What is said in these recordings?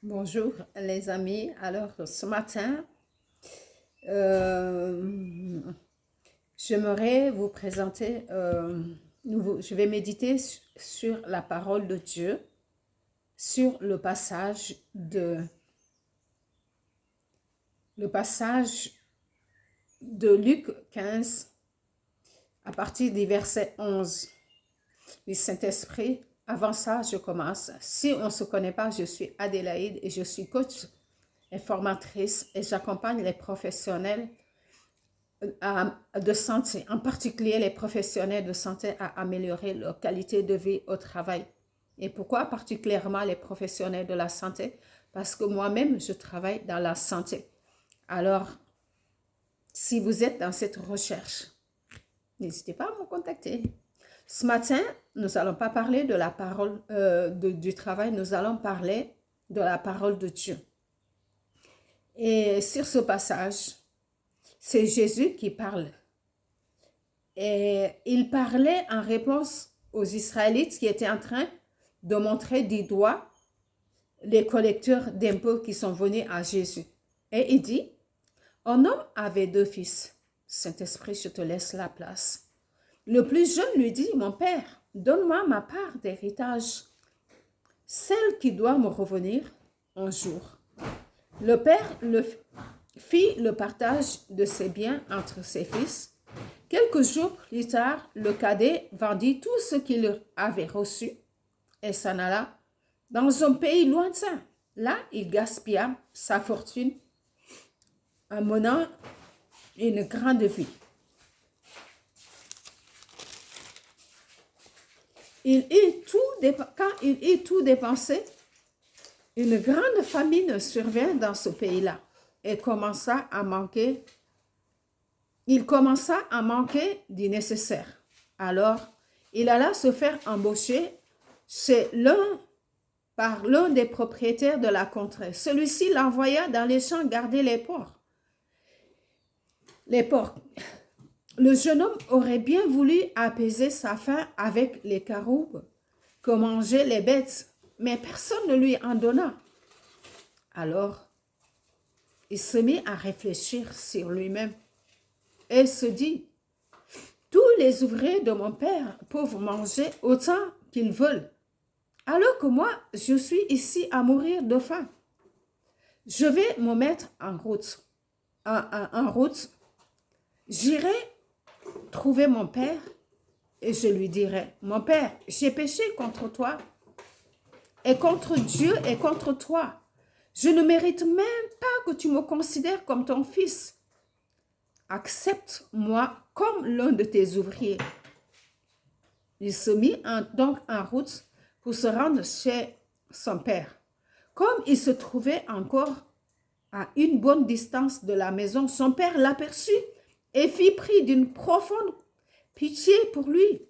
Bonjour les amis. Alors ce matin, euh, j'aimerais vous présenter, je vais méditer sur la parole de Dieu, sur le passage de Luc 15 à partir du verset 11 du Saint-Esprit. Avant ça, je commence. Si on ne se connaît pas, je suis Adélaïde et je suis coach et formatrice et j'accompagne les professionnels de santé, en particulier les professionnels de santé, à améliorer leur qualité de vie au travail. Et pourquoi particulièrement les professionnels de la santé? Parce que moi-même, je travaille dans la santé. Alors, si vous êtes dans cette recherche, n'hésitez pas à me contacter. Ce matin, nous n'allons pas parler de la parole du travail, nous allons parler de la parole de Dieu. Et sur ce passage, c'est Jésus qui parle. Et il parlait en réponse aux Israélites qui étaient en train de montrer du doigt les collecteurs d'impôts qui sont venus à Jésus. Et il dit, un homme avait 2 fils. Saint-Esprit, je te laisse la place. Le plus jeune lui dit, mon père, donne-moi ma part d'héritage, celle qui doit me revenir un jour. Le père fit le partage de ses biens entre ses fils. Quelques jours plus tard, le cadet vendit tout ce qu'il avait reçu et s'en alla dans un pays lointain. Là, il gaspilla sa fortune en menant une grande vie. Quand il eut tout dépensé, une grande famine survint dans ce pays-là et il commença à manquer du nécessaire. Alors, il alla se faire embaucher par l'un des propriétaires de la contrée. Celui-ci l'envoya dans les champs garder les porcs. Le jeune homme aurait bien voulu apaiser sa faim avec les caroubes que mangeaient les bêtes, mais personne ne lui en donna. Alors, il se mit à réfléchir sur lui-même et se dit, tous les ouvriers de mon père peuvent manger autant qu'ils veulent, alors que moi, je suis ici à mourir de faim. Je vais me mettre en route. J'irai trouver mon père et je lui dirai, mon père, j'ai péché contre toi et contre Dieu et contre toi. Je ne mérite même pas que tu me considères comme ton fils. Accepte-moi comme l'un de tes ouvriers. Il se mit donc en route pour se rendre chez son père. Comme il se trouvait encore à une bonne distance de la maison, son père l'aperçut et fit pris d'une profonde pitié pour lui.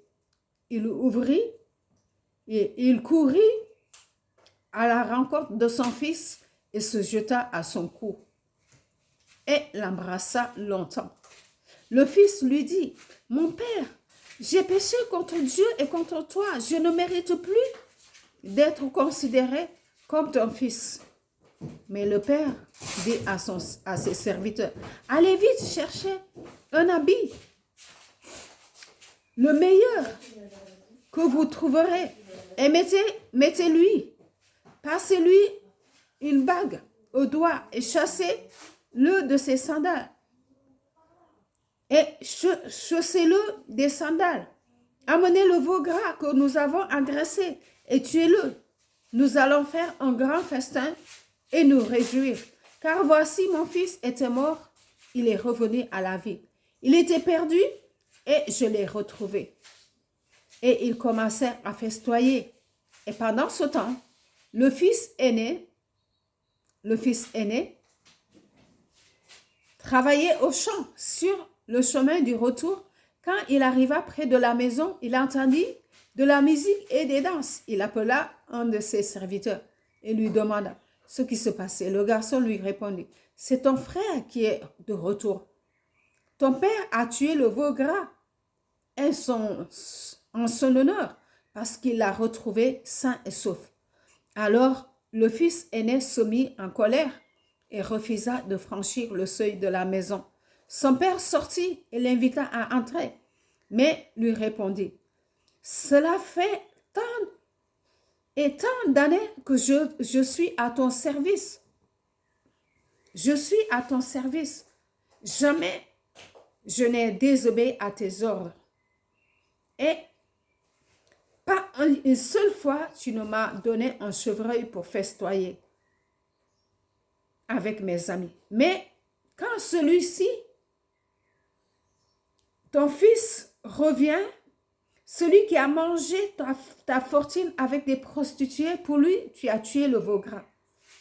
Il ouvrit et il courut à la rencontre de son fils et se jeta à son cou et l'embrassa longtemps. Le fils lui dit, mon père, j'ai péché contre Dieu et contre toi. Je ne mérite plus d'être considéré comme ton fils. Mais le père dit à ses serviteurs, allez vite chercher un habit, le meilleur que vous trouverez, et mettez-lui, passez-lui une bague au doigt et chassez-le de ses sandales. Et chaussez-le des sandales. Amenez le veau gras que nous avons engraissé et tuez-le. Nous allons faire un grand festin et nous réjouir. Car voici, mon fils était mort, il est revenu à la vie. Il était perdu et je l'ai retrouvé. Et ils commencèrent à festoyer. Et pendant ce temps, le fils aîné travaillait au champ sur le chemin du retour. Quand il arriva près de la maison, il entendit de la musique et des danses. Il appela un de ses serviteurs et lui demanda ce qui se passait. Le garçon lui répondit, c'est ton frère qui est de retour. Ton père a tué le veau gras en son honneur parce qu'il l'a retrouvé sain et sauf. Alors le fils aîné se mit en colère et refusa de franchir le seuil de la maison. Son père sortit et l'invita à entrer, mais lui répondit, « Cela fait tant et tant d'années que je suis à ton service. Je suis à ton service. Jamais je n'ai désobéi à tes ordres. Et pas une seule fois, tu ne m'as donné un chevreuil pour festoyer avec mes amis. Mais quand celui-ci, ton fils, revient, celui qui a mangé ta fortune avec des prostituées, pour lui, tu as tué le veau gras. »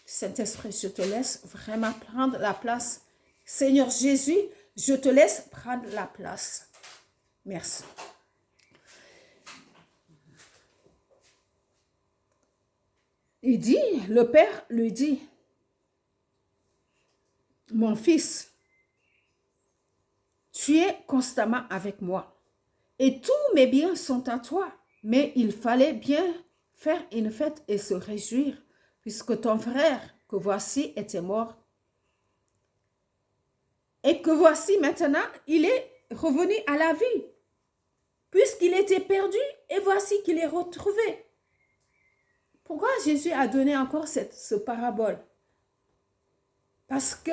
Saint-Esprit, je te laisse vraiment prendre la place. Seigneur Jésus, je te laisse prendre la place. Merci. Il dit, le père lui dit, « Mon fils, tu es constamment avec moi et tous mes biens sont à toi, mais il fallait bien faire une fête et se réjouir, puisque ton frère, que voici, était mort et que voici maintenant, il est revenu à la vie, puisqu'il était perdu et voici qu'il est retrouvé. » Pourquoi Jésus a donné encore ce parabole? Parce que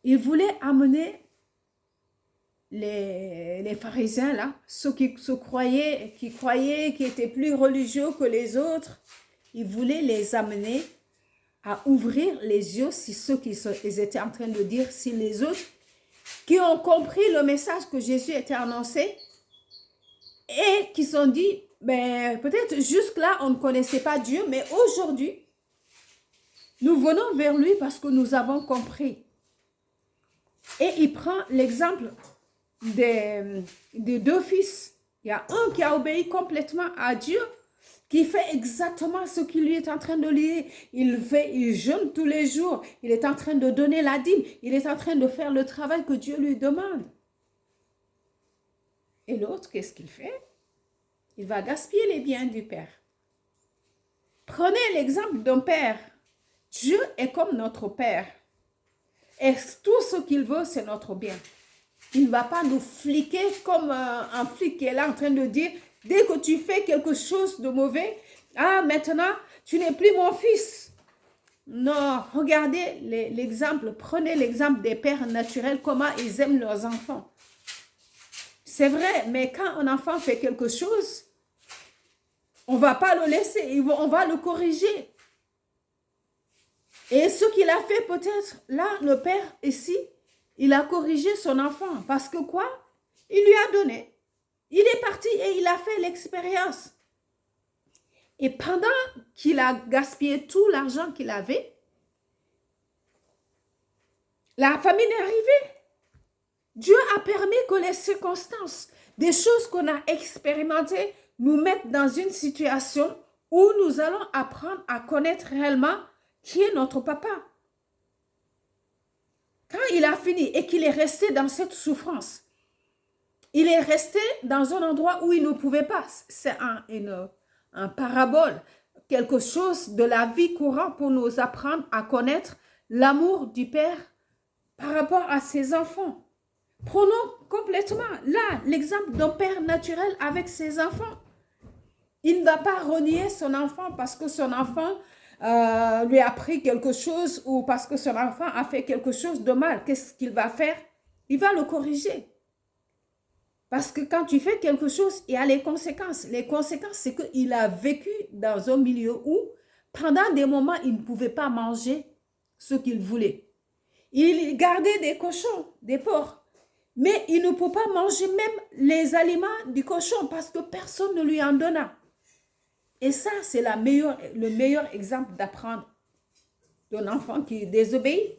il voulait amener les pharisiens, là, ceux qui croyaient, qui étaient plus religieux que les autres, il voulait les amener à ouvrir les yeux si ceux ils étaient en train de dire, si les autres qui ont compris le message que Jésus était annoncé et qui se sont dit, ben, peut-être jusque-là, on ne connaissait pas Dieu, mais aujourd'hui, nous venons vers lui parce que nous avons compris. Et il prend l'exemple des deux fils. Il y a un qui a obéi complètement à Dieu, qui fait exactement ce qu'il lui est en train de dire. Il jeûne tous les jours, il est en train de donner la dîme, il est en train de faire le travail que Dieu lui demande. Et l'autre, qu'est-ce qu'il fait? Il va gaspiller les biens du père. Prenez l'exemple d'un père. Dieu est comme notre père. Et tout ce qu'il veut, c'est notre bien. Il ne va pas nous fliquer comme un flic qui est là en train de dire, dès que tu fais quelque chose de mauvais, ah, maintenant, tu n'es plus mon fils. Non, regardez l'exemple, prenez l'exemple des pères naturels, comment ils aiment leurs enfants. C'est vrai, mais quand un enfant fait quelque chose, on ne va pas le laisser, on va le corriger. Et ce qu'il a fait peut-être, là, le père ici, il a corrigé son enfant. Parce que quoi? Il lui a donné. Il est parti et il a fait l'expérience. Et pendant qu'il a gaspillé tout l'argent qu'il avait, la famine est arrivée. Dieu a permis que les circonstances, des choses qu'on a expérimentées, nous mettent dans une situation où nous allons apprendre à connaître réellement qui est notre papa. Quand il a fini et qu'il est resté dans cette souffrance, il est resté dans un endroit où il ne pouvait pas. C'est un parabole, quelque chose de la vie courante pour nous apprendre à connaître l'amour du Père par rapport à ses enfants. Prenons complètement là l'exemple d'un père naturel avec ses enfants. Il ne va pas renier son enfant parce que son enfant lui a appris quelque chose ou parce que son enfant a fait quelque chose de mal. Qu'est-ce qu'il va faire? Il va le corriger. Parce que quand tu fais quelque chose, il y a les conséquences. Les conséquences, c'est qu'il a vécu dans un milieu où, pendant des moments, il ne pouvait pas manger ce qu'il voulait. Il gardait des cochons, des porcs. Mais il ne peut pas manger même les aliments du cochon parce que personne ne lui en donna. Et ça, c'est le meilleur exemple d'apprendre d'un enfant qui désobéit.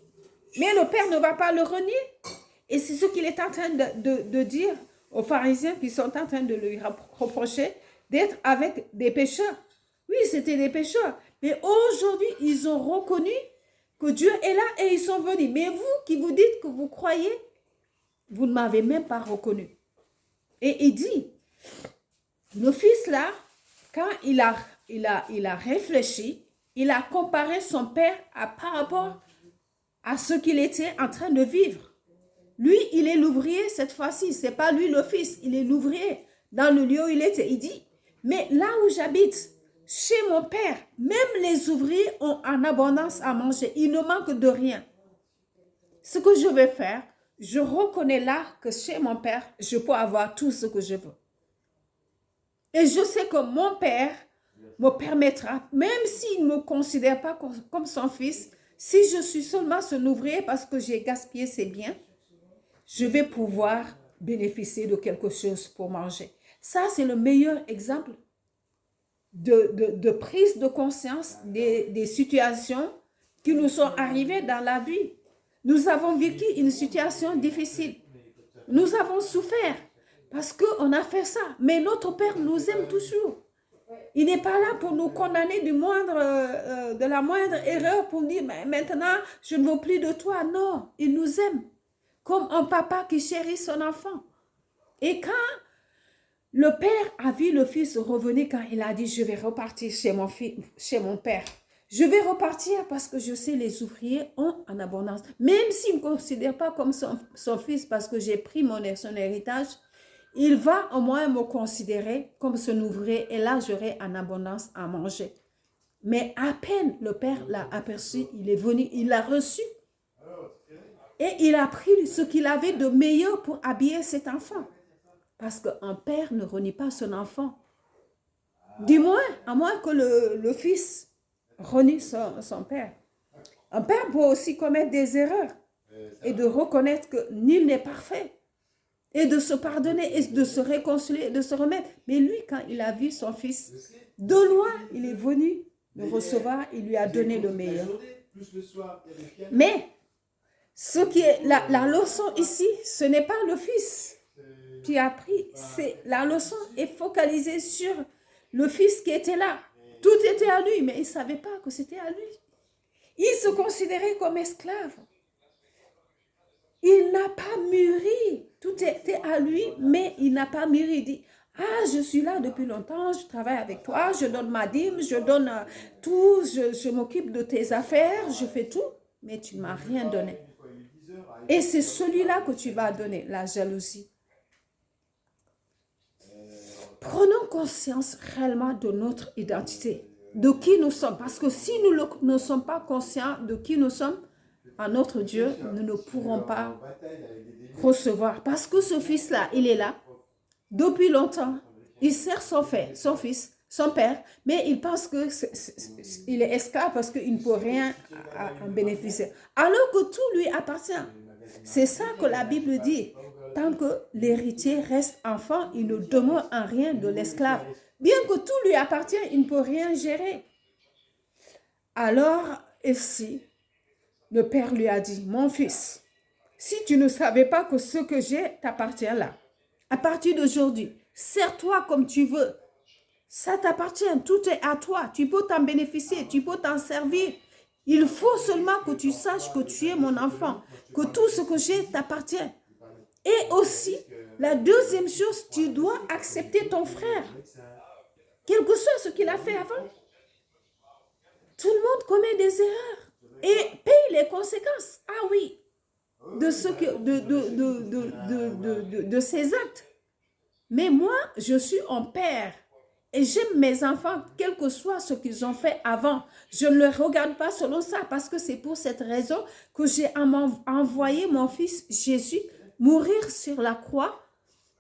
Mais le père ne va pas le renier. Et c'est ce qu'il est en train de dire aux pharisiens qui sont en train de lui reprocher d'être avec des pécheurs. Oui, c'était des pécheurs. Mais aujourd'hui, ils ont reconnu que Dieu est là et ils sont venus. Mais vous qui vous dites que vous croyez, vous ne m'avez même pas reconnu. Et il dit, le fils là, quand il a a réfléchi, il a comparé son père par rapport à ce qu'il était en train de vivre. Lui, il est l'ouvrier cette fois-ci, ce n'est pas lui le fils, il est l'ouvrier dans le lieu où il était. Il dit, mais là où j'habite, chez mon père, même les ouvriers ont en abondance à manger, il ne manque de rien. Ce que je vais faire, je reconnais là que chez mon père, je peux avoir tout ce que je veux. Et je sais que mon père me permettra, même s'il ne me considère pas comme son fils, si je suis seulement son ouvrier parce que j'ai gaspillé ses biens, je vais pouvoir bénéficier de quelque chose pour manger. Ça, c'est le meilleur exemple de prise de conscience des situations qui nous sont arrivées dans la vie. Nous avons vécu une situation difficile. Nous avons souffert parce qu'on a fait ça. Mais notre Père nous aime toujours. Il n'est pas là pour nous condamner de la moindre erreur, pour dire maintenant, je ne veux plus de toi. Non, il nous aime. Comme un papa qui chérit son enfant. Et quand le père a vu le fils revenir, quand il a dit, je vais repartir chez mon père. Je vais repartir parce que je sais les ouvriers ont en abondance. Même s'il ne me considère pas comme son fils parce que j'ai pris son héritage, il va au moins me considérer comme son ouvrier et là, j'aurai en abondance à manger. Mais à peine le père l'a aperçu, il est venu, il l'a reçu. Et il a pris ce qu'il avait de meilleur pour habiller cet enfant. Parce qu'un père ne renie pas son enfant. Du moins, à moins que le fils renie son père. Un père peut aussi commettre des erreurs et de reconnaître que nul n'est parfait. Et de se pardonner et de se réconcilier, de se remettre. Mais lui, quand il a vu son fils, de loin, il est venu le recevoir, il lui a donné le meilleur. Mais ce qui est la leçon ici, ce n'est pas le fils qui a pris, la leçon est focalisée sur le fils qui était là. Tout était à lui, mais il ne savait pas que c'était à lui. Il se considérait comme esclave. Il n'a pas mûri. Tout était à lui, mais il n'a pas mûri. Il dit, ah, je suis là depuis longtemps, je travaille avec toi, je donne ma dîme, je donne tout, je m'occupe de tes affaires, je fais tout, mais tu ne m'as rien donné. Et c'est celui-là que tu vas donner, la jalousie. Prenons conscience réellement de notre identité, de qui nous sommes. Parce que si nous ne sommes pas conscients de qui nous sommes, à notre Dieu, nous ne pourrons pas recevoir. Parce que ce fils-là, il est là depuis longtemps. Il sert son fils, son père, mais il pense qu'il est esclave parce qu'il ne peut rien en bénéficier. Alors que tout lui appartient. C'est ça que la Bible dit. Tant que l'héritier reste enfant, il ne demeure en rien de l'esclave. Bien que tout lui appartient, il ne peut rien gérer. Alors, ici, le père lui a dit, mon fils, si tu ne savais pas que ce que j'ai t'appartient là, à partir d'aujourd'hui, sers-toi comme tu veux. Ça t'appartient, tout est à toi. Tu peux t'en bénéficier, tu peux t'en servir. Il faut seulement que tu saches que tu es mon enfant, que tout ce que j'ai t'appartient. Et aussi, la deuxième chose, tu dois accepter ton frère, quel que soit ce qu'il a fait avant. Tout le monde commet des erreurs et paye les conséquences. Ah oui, de ses actes. Mais moi, je suis un père et j'aime mes enfants, quel que soit ce qu'ils ont fait avant. Je ne les regarde pas selon ça parce que c'est pour cette raison que j'ai envoyé mon fils Jésus mourir sur la croix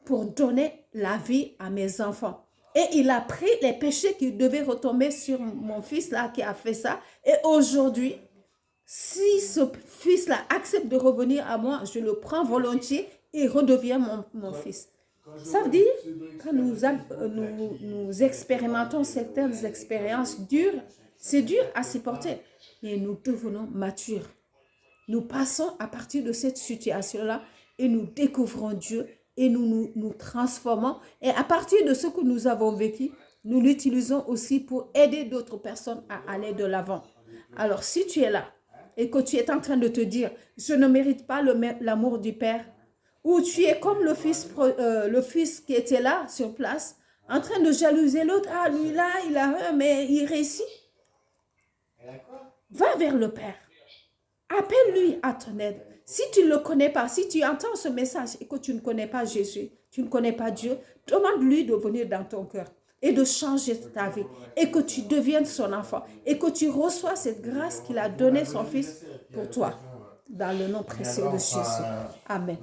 pour donner la vie à mes enfants. Et il a pris les péchés qui devaient retomber sur mon fils-là qui a fait ça. Et aujourd'hui, si ce fils-là accepte de revenir à moi, je le prends volontiers et redevient mon fils. Ça veut dire, quand nous expérimentons certaines expériences dures, c'est dur à supporter, mais nous devenons matures. Nous passons à partir de cette situation-là et nous découvrons Dieu et nous transformons. Et à partir de ce que nous avons vécu, nous l'utilisons aussi pour aider d'autres personnes à aller de l'avant. Alors, si tu es là et que tu es en train de te dire, je ne mérite pas l'amour du Père, ou tu es comme le fils qui était là sur place, en train de jalouser l'autre. Ah, lui là, il a un, mais il réussit. Va vers le Père. Appelle-lui à ton aide. Si tu ne le connais pas, si tu entends ce message et que tu ne connais pas Jésus, tu ne connais pas Dieu, demande-lui de venir dans ton cœur et de changer ta vie et que tu deviennes son enfant et que tu reçois cette grâce qu'il a donnée son Fils pour toi. Dans le nom précieux de Jésus. Amen.